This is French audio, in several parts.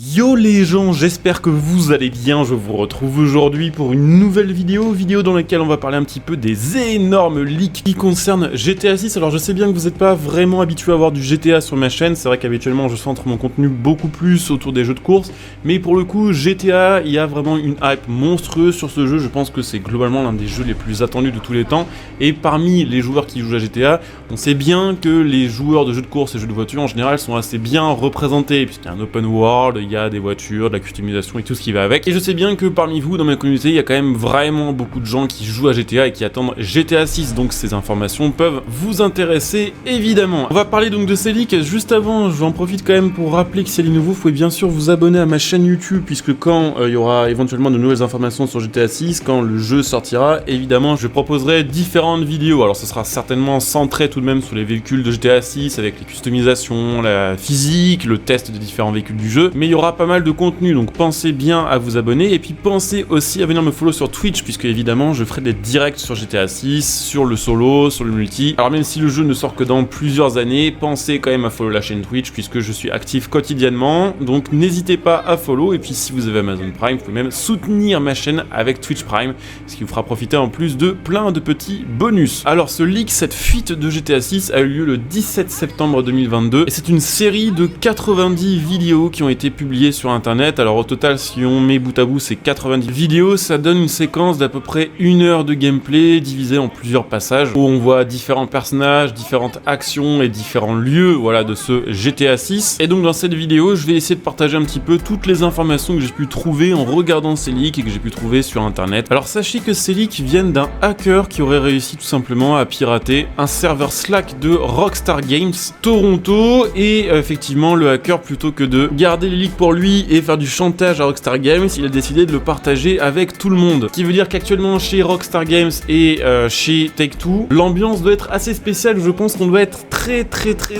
Yo les gens, j'espère que vous allez bien, je vous retrouve aujourd'hui pour une nouvelle vidéo dans laquelle on va parler un petit peu des énormes leaks qui concernent GTA 6. Alors je sais bien que vous n'êtes pas vraiment habitué à voir du GTA sur ma chaîne, c'est vrai qu'habituellement je centre mon contenu beaucoup plus autour des jeux de course, mais pour le coup GTA, il y a vraiment une hype monstrueuse sur ce jeu, je pense que c'est globalement l'un des jeux les plus attendus de tous les temps, et parmi les joueurs qui jouent à GTA, on sait bien que les joueurs de jeux de course et jeux de voiture en général sont assez bien représentés, puisqu'il y a un open world, il y a des voitures, de la customisation et tout ce qui va avec. Et je sais bien que parmi vous, dans ma communauté, il y a quand même vraiment beaucoup de gens qui jouent à GTA et qui attendent GTA 6, donc ces informations peuvent vous intéresser évidemment. On va parler donc de ces leaks. Juste avant, j'en profite quand même pour rappeler que si c'est nouveau, vous pouvez bien sûr vous abonner à ma chaîne YouTube, puisque quand il y aura éventuellement de nouvelles informations sur GTA 6, quand le jeu sortira, évidemment, je proposerai différentes vidéos. Alors ce sera certainement centré tout de même sur les véhicules de GTA 6, avec les customisations, la physique, le test des différents véhicules du jeu, mais il y aura pas mal de contenu, donc pensez bien à vous abonner, et puis pensez aussi à venir me follow sur Twitch, puisque évidemment je ferai des directs sur GTA 6, sur le solo, sur le multi. Alors même si le jeu ne sort que dans plusieurs années, pensez quand même à follow la chaîne Twitch, puisque je suis actif quotidiennement, donc n'hésitez pas à follow, et puis si vous avez Amazon Prime, vous pouvez même soutenir ma chaîne avec Twitch Prime, ce qui vous fera profiter en plus de plein de petits bonus. Alors ce leak, cette fuite de GTA 6 a eu lieu le 17 septembre 2022, et c'est une série de 90 vidéos qui ont été publiées sur internet. Alors au total, si on met bout à bout ces 90 vidéos, ça donne une séquence d'à peu près 1 heure de gameplay divisée en plusieurs passages où on voit différents personnages, différentes actions et différents lieux, voilà, de ce GTA 6. Et donc dans cette vidéo, je vais essayer de partager un petit peu toutes les informations que j'ai pu trouver en regardant ces leaks et que j'ai pu trouver sur internet. Alors sachez que ces leaks viennent d'un hacker qui aurait réussi tout simplement à pirater un serveur Slack de Rockstar Games Toronto, et effectivement le hacker, plutôt que de garder les leaks pour lui et faire du chantage à Rockstar Games, il a décidé de le partager avec tout le monde. Ce qui veut dire qu'actuellement chez Rockstar Games et chez Take-Two, l'ambiance doit être assez spéciale, je pense qu'on doit être très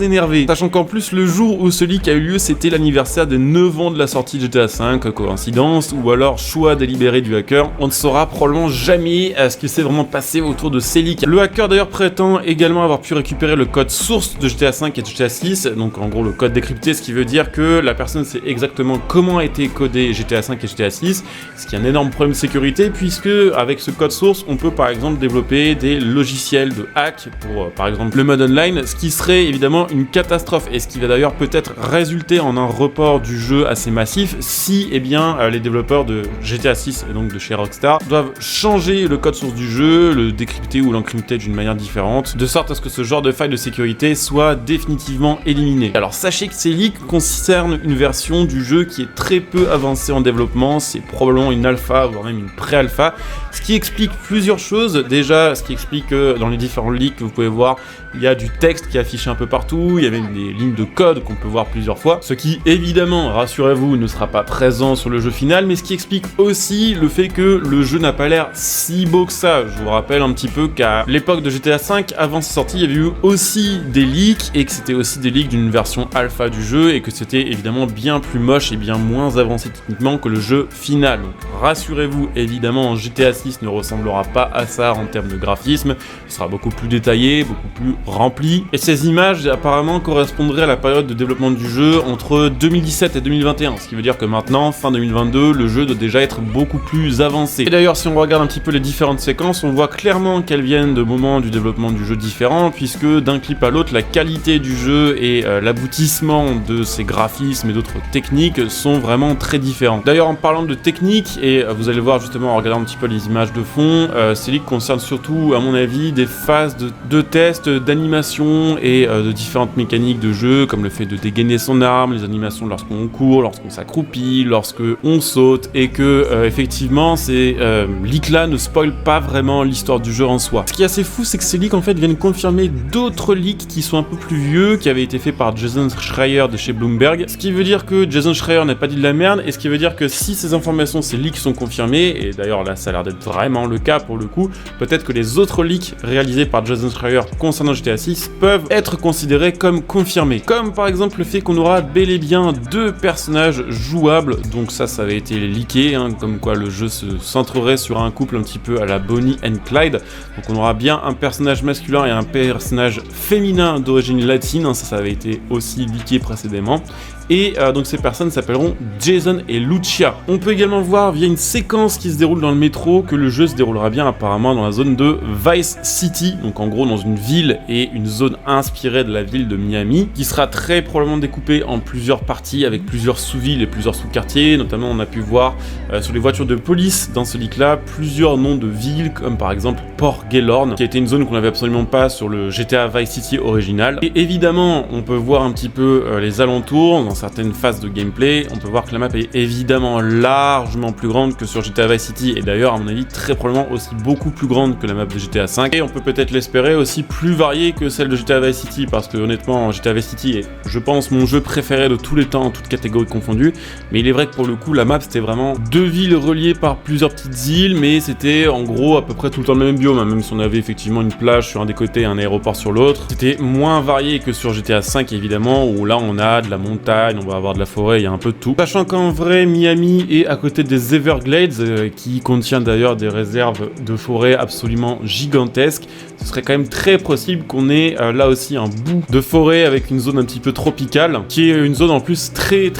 énervé. Sachant qu'en plus le jour où ce leak a eu lieu, c'était l'anniversaire des 9 ans de la sortie de GTA 5, coïncidence, ou alors choix délibéré du hacker. On ne saura probablement jamais ce qui s'est vraiment passé autour de ces leaks. Le hacker d'ailleurs prétend également avoir pu récupérer le code source de GTA 5 et de GTA 6, donc en gros le code décrypté, ce qui veut dire que la personne sait exactement comment a été codé GTA 5 et GTA 6, ce qui est un énorme problème de sécurité, puisque avec ce code source, on peut par exemple développer des logiciels de hack pour par exemple le mode online, ce qui serait évidemment une catastrophe, et ce qui va d'ailleurs peut-être résulter en un report du jeu assez massif si les développeurs de GTA 6 et donc de chez Rockstar doivent changer le code source du jeu, le décrypter ou l'encrypter d'une manière différente, de sorte à ce que ce genre de faille de sécurité soit définitivement éliminé. Alors sachez que ces leaks concernent une version du jeu qui est très peu avancée en développement, c'est probablement une alpha, voire même une pré-alpha, ce qui explique plusieurs choses. Déjà, ce qui explique que dans les différents leaks que vous pouvez voir, il y a du texte qui est affiché un peu partout, il y a même des lignes de code qu'on peut voir plusieurs fois, ce qui évidemment, rassurez-vous, ne sera pas présent sur le jeu final, mais ce qui explique aussi le fait que le jeu n'a pas l'air si beau que ça. Je vous rappelle un petit peu qu'à l'époque de GTA 5, avant sa sortie, il y avait eu aussi des leaks, et que c'était aussi des leaks d'une version alpha du jeu, et que c'était évidemment bien plus moche et bien moins avancé techniquement que le jeu final. Donc rassurez-vous, évidemment, GTA 6 ne ressemblera pas à ça en termes de graphisme, il sera beaucoup plus détaillé, beaucoup plus rempli, et ces images apparemment correspondraient à la période de développement du jeu entre 2017 et 2021, ce qui veut dire que maintenant, fin 2022, le jeu doit déjà être beaucoup plus avancé. Et d'ailleurs, si on regarde un petit peu les différentes séquences, on voit clairement qu'elles viennent de moments du développement du jeu différents, puisque d'un clip à l'autre, la qualité du jeu et l'aboutissement de ses graphismes et d'autres techniques sont vraiment très différents. D'ailleurs, en parlant de technique, et vous allez voir justement en regardant un petit peu les images de fond, ces leaks concernent surtout, à mon avis, des phases de test, d'animation et de différentes mécaniques de jeu, comme le fait de dégainer son arme, les animations lorsqu'on court, lorsqu'on s'accroupit, lorsqu'on saute, et que effectivement ces leaks-là ne spoilent pas vraiment l'histoire du jeu en soi. Ce qui est assez fou, c'est que ces leaks en fait viennent confirmer d'autres leaks qui sont un peu plus vieux, qui avaient été faits par Jason Schreier de chez Bloomberg, ce qui veut dire que Jason Schreier n'a pas dit de la merde, et ce qui veut dire que si ces informations, ces leaks sont confirmés, et d'ailleurs là ça a l'air d'être vraiment le cas pour le coup, peut-être que les autres leaks réalisés par Jason Schreier concernant GTA 6 peuvent être considérés comme confirmés, comme par exemple le fait qu'on aura bel et bien 2 personnages jouables, donc ça avait été leaké, comme quoi le jeu se centrerait sur un couple un petit peu à la Bonnie and Clyde, donc on aura bien un personnage masculin et un personnage féminin d'origine latine, ça avait été aussi leaké précédemment, et donc ces personnes s'appelleront Jason et Lucia. On peut également voir via une séquence qui se déroule dans le métro que le jeu se déroulera bien apparemment dans la zone de Vice City, donc en gros dans une ville et une zone inspirée de la ville de Miami, qui sera très probablement découpée en plusieurs parties avec plusieurs sous-villes et plusieurs sous-quartiers. Notamment on a pu voir sur les voitures de police dans ce leak là plusieurs noms de villes comme par exemple Port Gaylord, qui était une zone qu'on n'avait absolument pas sur le GTA Vice City original. Et évidemment on peut voir un petit peu les alentours dans certaines phases de gameplay. On peut voir que la map est évidemment largement plus grande que sur GTA Vice City, et d'ailleurs à mon avis très probablement aussi beaucoup plus grande que la map de GTA 5, et on peut peut-être l'espérer aussi plus variée que celle de GTA Vice City, parce que honnêtement GTA Vice City est, je pense, mon jeu préféré de tous les temps, toutes catégories confondues. Mais il est vrai que pour le coup la map c'était vraiment deux villes reliées par plusieurs petites îles, mais c'était en gros à peu près tout le temps le même biome, hein, même si on avait effectivement une plage sur un des côtés et un aéroport sur l'autre. C'était moins varié que sur GTA 5 évidemment, où là on a de la montagne, on va avoir de la forêt, il y a un peu de tout. Sachant qu'en vrai Miami est à côté des Everglades, qui contient d'ailleurs des réserves de forêt absolument gigantesques, ce serait quand même très possible qu'on ait là aussi un bout de forêt avec une zone un petit peu tropicale, qui est une zone en plus très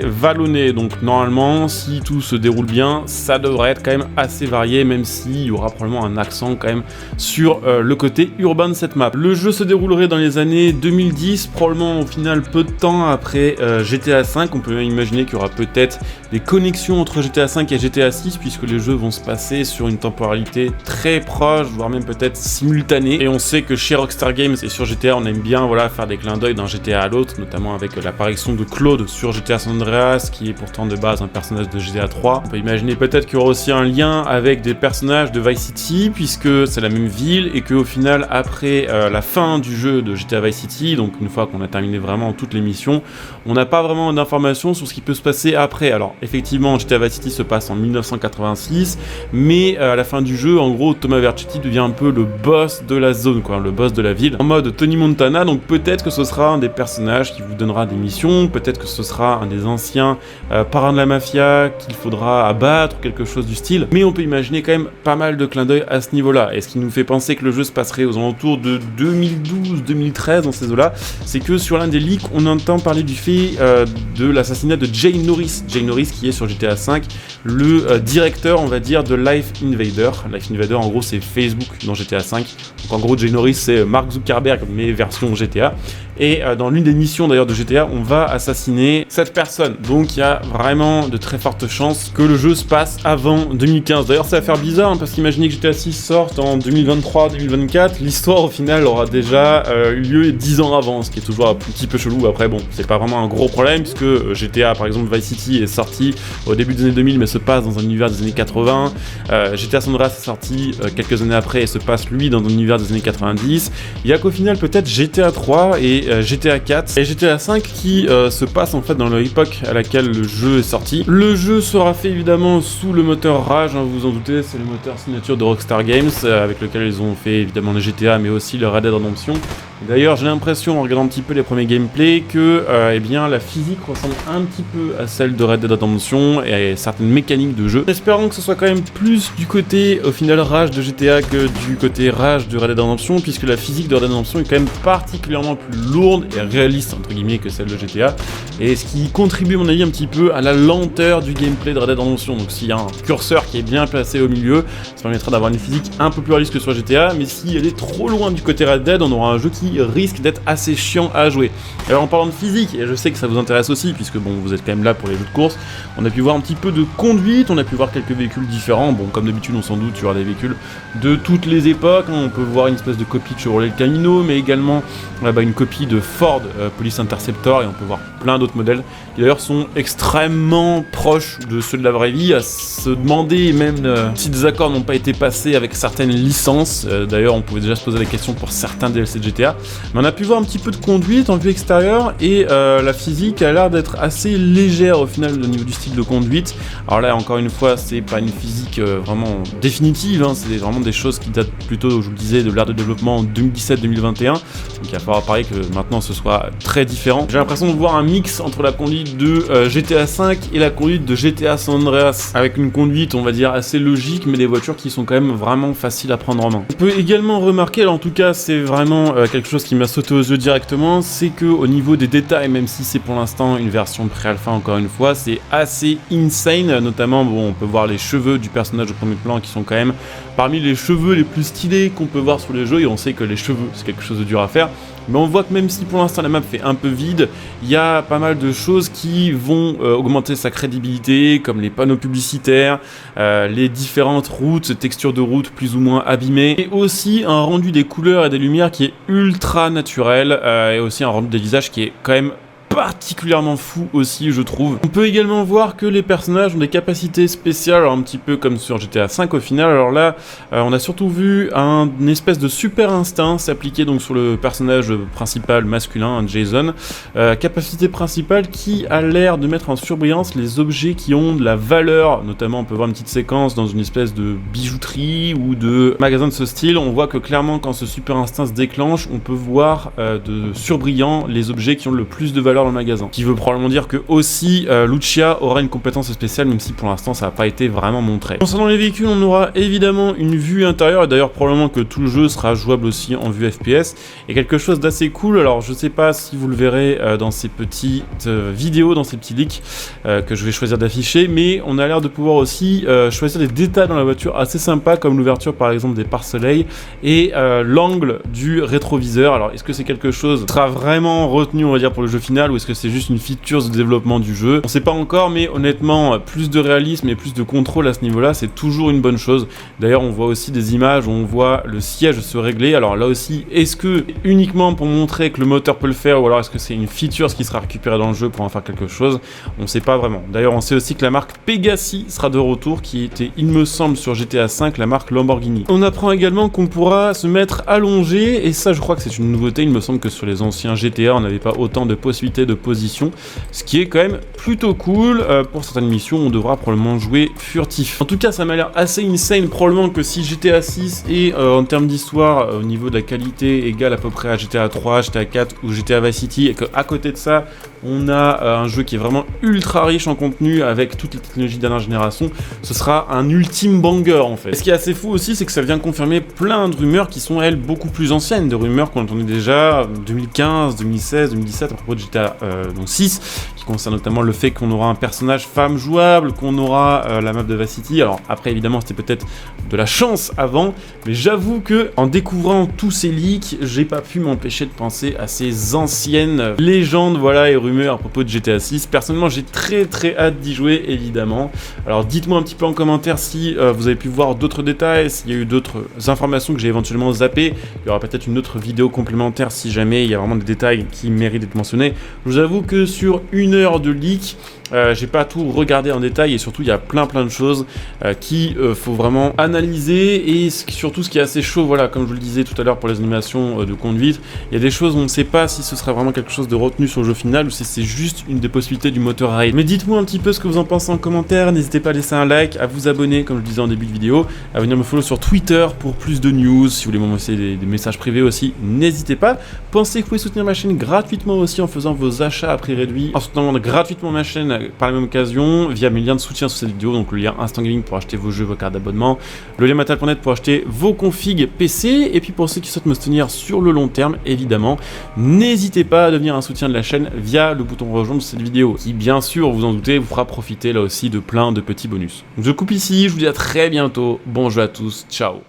vallonnée. Donc normalement si tout se déroule bien, ça devrait être quand même assez varié, même s'il y aura probablement un accent quand même sur le côté urbain de cette map. Le jeu se déroulerait dans les années 2010, probablement au final peu de temps après GTA 5. On peut même imaginer qu'il y aura peut-être des connexions entre GTA 5 et GTA 6, puisque les jeux vont se passer sur une temporalité très proche, voire même peut-être simultanée. Et on sait que chez Rockstar Games et sur GTA, on aime bien faire des clins d'œil d'un GTA à l'autre, notamment avec l'apparition de Claude sur GTA San Andreas, qui est pourtant de base un personnage de GTA 3. On peut imaginer peut-être qu'il y aura aussi un lien avec des personnages de Vice City, puisque c'est la même ville, et qu'au final, après la fin du jeu de GTA Vice City, donc une fois qu'on a terminé vraiment toutes les missions, on n'a pas vraiment d'informations sur ce qui peut se passer après. Alors effectivement, GTA Vice City se passe en 1986, mais à la fin du jeu, en gros, Thomas Vercetti devient un peu le boss de la zone, le boss de la ville, en mode Tony Montana. Donc peut-être que ce sera un des personnages qui vous donnera des missions, peut-être que ce sera un des anciens parrains de la mafia qu'il faudra abattre, quelque chose du style. Mais on peut imaginer quand même pas mal de clins d'œil à ce niveau-là. Et ce qui nous fait penser que le jeu se passerait aux alentours de 2012-2013 dans ces eaux-là, c'est que sur l'un des leaks, on entend parler du fait de l'assassinat de Jay Norris. Jay Norris qui est sur GTA 5, le directeur, on va dire, de Life Invader. Life Invader, en gros, c'est Facebook dans GTA 5. Donc en gros, Jay Norris, c'est Mark Zuckerberg, mais version GTA. Et dans l'une des missions d'ailleurs de GTA, on va assassiner cette personne. Donc il y a vraiment de très fortes chances que le jeu se passe avant 2015. D'ailleurs ça va faire bizarre, parce qu'imaginez que GTA 6 sorte en 2023-2024, l'histoire au final aura déjà eu lieu 10 ans avant, ce qui est toujours un petit peu chelou. Après bon, c'est pas vraiment un gros problème, puisque GTA par exemple Vice City est sorti au début des années 2000, mais se passe dans un univers des années 80. GTA San Andreas est sorti quelques années après et se passe lui dans un univers des années 90. Il y a qu'au final peut-être GTA 3 et GTA 4 et GTA 5 qui se passe en fait dans l'époque à laquelle le jeu est sorti. Le jeu sera fait évidemment sous le moteur Rage, vous vous en doutez, c'est le moteur signature de Rockstar Games, avec lequel ils ont fait évidemment les GTA mais aussi le Red Dead Redemption. D'ailleurs, j'ai l'impression, en regardant un petit peu les premiers gameplays, que eh bien, la physique ressemble un petit peu à celle de Red Dead Redemption et à certaines mécaniques de jeu. Espérons que ce soit quand même plus du côté, au final, Rage de GTA que du côté Rage de Red Dead Redemption, puisque la physique de Red Dead Redemption est quand même particulièrement plus lourde et réaliste, entre guillemets, que celle de GTA. Et ce qui contribue, à mon avis, un petit peu à la lenteur du gameplay de Red Dead Redemption. Donc s'il y a un curseur qui est bien placé au milieu, ça permettra d'avoir une physique un peu plus réaliste que sur GTA, mais si elle est trop loin du côté Red Dead, on aura un jeu qui risque d'être assez chiant à jouer. Alors en parlant de physique, et je sais que ça vous intéresse aussi, puisque bon, vous êtes quand même là pour les jeux de course, on a pu voir un petit peu de conduite, on a pu voir quelques véhicules différents. Bon, comme d'habitude, on s'en doute, il y aura des véhicules de toutes les époques, on peut voir une espèce de copie de Chevrolet El Camino, mais également une copie de Ford Police Interceptor, et on peut voir plein d'autres modèles qui d'ailleurs sont extrêmement proches de ceux de la vraie vie, à se demander même si des accords n'ont pas été passés avec certaines licences. D'ailleurs, on pouvait déjà se poser la question pour certains DLC de GTA. Mais on a pu voir un petit peu de conduite en vue extérieure, et la physique a l'air d'être assez légère au final au niveau du style de conduite. Alors là, encore une fois, c'est pas une physique vraiment définitive, c'est vraiment des choses qui datent plutôt, je vous le disais, de l'ère de développement en 2017-2021. Donc il va falloir parier que maintenant ce soit très différent. J'ai l'impression de voir un mix entre la conduite de GTA 5 et la conduite de GTA San Andreas, avec une conduite, on va dire, assez logique, mais des voitures qui sont quand même vraiment faciles à prendre en main. On peut également remarquer, alors en tout cas c'est vraiment quelque quelque chose qui m'a sauté aux yeux directement, c'est que au niveau des détails, même si c'est pour l'instant une version pré-alpha encore une fois, c'est assez insane, notamment bon, on peut voir les cheveux du personnage au premier plan qui sont quand même parmi les cheveux les plus stylés qu'on peut voir sur les jeux, et on sait que les cheveux c'est quelque chose de dur à faire. Mais on voit que même si pour l'instant la map fait un peu vide, il y a pas mal de choses qui vont augmenter sa crédibilité, comme les panneaux publicitaires, les différentes routes, textures de route plus ou moins abîmées, et aussi un rendu des couleurs et des lumières qui est ultra naturel, et aussi un rendu des visages qui est quand même particulièrement fou aussi, je trouve. On peut également voir que les personnages ont des capacités spéciales, un petit peu comme sur GTA V au final. Alors là, on a surtout vu une espèce de super instinct s'appliquer donc sur le personnage principal masculin, Jason. Capacité principale qui a l'air de mettre en surbrillance les objets qui ont de la valeur. Notamment, on peut voir une petite séquence dans une espèce de bijouterie ou de magasin de ce style. On voit que clairement, quand ce super instinct se déclenche, on peut voir de surbrillant les objets qui ont le plus de valeur dans le magasin. Qui veut probablement dire que aussi Lucia aura une compétence spéciale, même si pour l'instant ça n'a pas été vraiment montré. Concernant les véhicules, on aura évidemment une vue intérieure, et d'ailleurs probablement que tout le jeu sera jouable aussi en vue FPS, et quelque chose d'assez cool. Alors je sais pas si vous le verrez dans ces petites vidéos, dans ces petits leaks que je vais choisir d'afficher, mais on a l'air de pouvoir aussi choisir des détails dans la voiture assez sympas, comme l'ouverture par exemple des pare-soleils et l'angle du rétroviseur. Alors est-ce que c'est quelque chose qui sera vraiment retenu, on va dire, pour le jeu final, ou est-ce que c'est juste une feature de développement du jeu? On sait pas encore, mais honnêtement, plus de réalisme et plus de contrôle à ce niveau-là, c'est toujours une bonne chose. D'ailleurs, on voit aussi des images où on voit le siège se régler. Alors là aussi, est-ce que uniquement pour montrer que le moteur peut le faire, ou alors est-ce que c'est une feature qui sera récupérée dans le jeu pour en faire quelque chose? On sait pas vraiment. D'ailleurs, on sait aussi que la marque Pegasi sera de retour, qui était, il me semble, sur GTA V, la marque Lamborghini. On apprend également qu'on pourra se mettre allongé, et ça, je crois que c'est une nouveauté. Il me semble que sur les anciens GTA, on n'avait pas autant de possibilités de position, ce qui est quand même plutôt cool. Pour certaines missions, on devra probablement jouer furtif. En tout cas, ça m'a l'air assez insane. Probablement que si GTA 6 est en termes d'histoire, au niveau de la qualité, égale à peu près à GTA 3, GTA 4 ou GTA Vice City, et qu'à côté de ça, on a un jeu qui est vraiment ultra riche en contenu avec toutes les technologies dernière génération, ce sera un ultime banger en fait. Et ce qui est assez fou aussi, c'est que ça vient confirmer plein de rumeurs qui sont elles beaucoup plus anciennes, des rumeurs qu'on entendait déjà 2015, 2016, 2017 à propos de GTA 6, qui concerne notamment le fait qu'on aura un personnage femme jouable, qu'on aura la map de Vice City. Alors après évidemment c'était peut-être de la chance avant, mais j'avoue que en découvrant tous ces leaks, j'ai pas pu m'empêcher de penser à ces anciennes légendes, voilà, et rumeurs à propos de GTA 6. Personnellement, j'ai très hâte d'y jouer, évidemment. Alors dites-moi un petit peu en commentaire si vous avez pu voir d'autres détails, s'il y a eu d'autres informations que j'ai éventuellement zappées. Il y aura peut-être une autre vidéo complémentaire si jamais il y a vraiment des détails qui méritent d'être mentionnés. Je vous avoue que sur 1 heure de leak, j'ai pas tout regardé en détail, et surtout il y a plein de choses qui faut vraiment analyser, et surtout ce qui est assez chaud, voilà, comme je vous le disais tout à l'heure pour les animations de conduite, il y a des choses où on ne sait pas si ce sera vraiment quelque chose de retenu sur le jeu final ou si c'est juste une des possibilités du moteur raid. Mais dites-moi un petit peu ce que vous en pensez en commentaire, n'hésitez pas à laisser un like, à vous abonner comme je le disais en début de vidéo, à venir me follow sur Twitter pour plus de news, si vous voulez m'envoyer des messages privés aussi, n'hésitez pas. Pensez que vous pouvez soutenir ma chaîne gratuitement aussi en faisant vos achats à prix réduit, en soutenant gratuitement ma chaîne par la même occasion via mes liens de soutien sous cette vidéo, donc le lien Instant Gaming pour acheter vos jeux, vos cartes d'abonnement, le lien Matal.net pour acheter vos configs PC, et puis pour ceux qui souhaitent me soutenir sur le long terme, évidemment, n'hésitez pas à devenir un soutien de la chaîne via le bouton rejoindre de cette vidéo, qui bien sûr, vous en doutez, vous fera profiter là aussi de plein de petits bonus. Je coupe ici, je vous dis à très bientôt, bon jeu à tous, ciao.